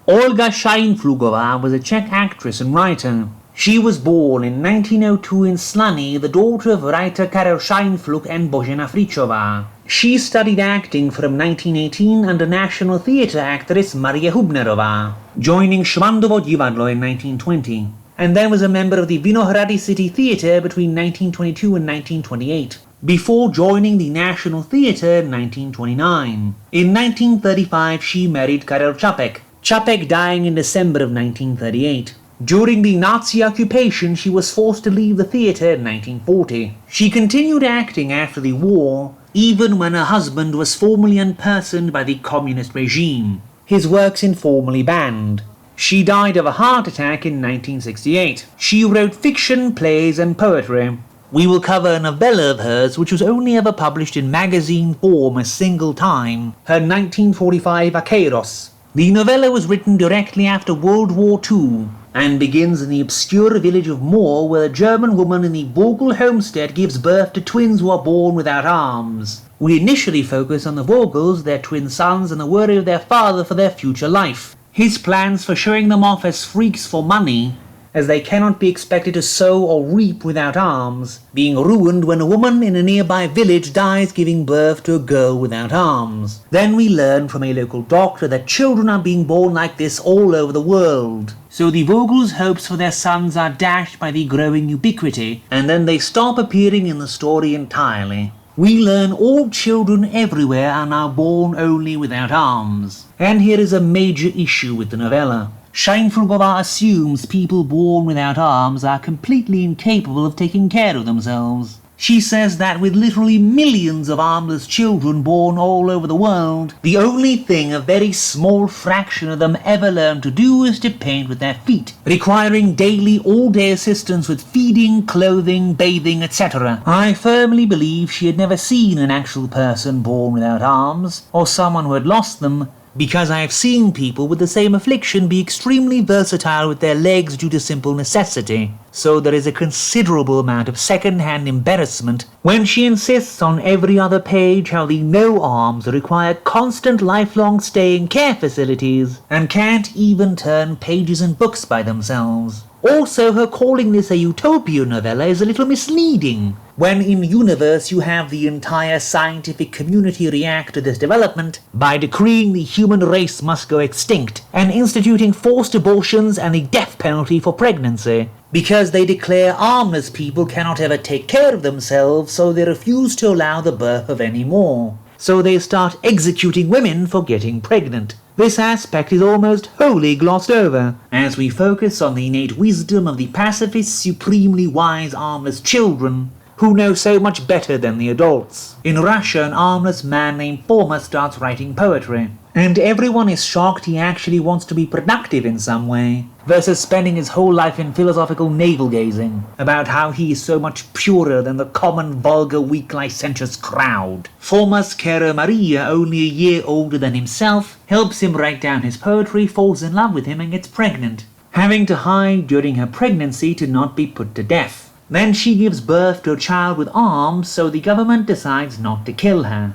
Olga Scheinpflugová was a Czech actress and writer. She was born in 1902 in Slany, the daughter of writer Karel Scheinpflug and Božena Fričová. She studied acting from 1918 under National Theatre actress Marie Hubnerová, joining Švandovo divadlo in 1920, and then was a member of the Vinohrady City Theatre between 1922 and 1928, before joining the National Theatre in 1929. In 1935 she married Karel Čapek, Čapek dying in December of 1938. During the Nazi occupation, she was forced to leave the theatre in 1940. She continued acting after the war, even when her husband was formally unpersoned by the communist regime, his works informally banned. She died of a heart attack in 1968. She wrote fiction, plays, and poetry. We will cover a novella of hers which was only ever published in magazine form a single time, her 1945 Acheiros. The novella was written directly after World War II, and begins in the obscure village of Moor, where a German woman in the Vogel homestead gives birth to twins who are born without arms. We initially focus on the Vogels, their twin sons, and the worry of their father for their future life. His plans for showing them off as freaks for money, as they cannot be expected to sow or reap without arms, being ruined when a woman in a nearby village dies giving birth to a girl without arms. Then we learn from a local doctor that children are being born like this all over the world. So the Vogels' hopes for their sons are dashed by the growing ubiquity, and then they stop appearing in the story entirely. We learn all children everywhere are now born only without arms. And here is a major issue with the novella. Scheinpflugová assumes people born without arms are completely incapable of taking care of themselves. She says that with literally millions of armless children born all over the world, the only thing a very small fraction of them ever learn to do is to paint with their feet, requiring daily all-day assistance with feeding, clothing, bathing, etc. I firmly believe she had never seen an actual person born without arms, or someone who had lost them, because I have seen people with the same affliction be extremely versatile with their legs due to simple necessity. So there is a considerable amount of second-hand embarrassment when she insists on every other page how the no arms require constant lifelong stay in care facilities and can't even turn pages in books by themselves. Also, her calling this a utopian novella is a little misleading, when in universe you have the entire scientific community react to this development by decreeing the human race must go extinct and instituting forced abortions and the death penalty for pregnancy, because they declare armless people cannot ever take care of themselves, so they refuse to allow the birth of any more. So they start executing women for getting pregnant. This aspect is almost wholly glossed over, as we focus on the innate wisdom of the pacifist, supremely wise armless children, who know so much better than the adults. In Russia, an armless man named Foma starts writing poetry, and everyone is shocked he actually wants to be productive in some way, versus spending his whole life in philosophical navel-gazing about how he is so much purer than the common, vulgar, weak, licentious crowd. Foma's carer Maria, only a year older than himself, helps him write down his poetry, falls in love with him, and gets pregnant, having to hide during her pregnancy to not be put to death. Then she gives birth to a child with arms, so the government decides not to kill her.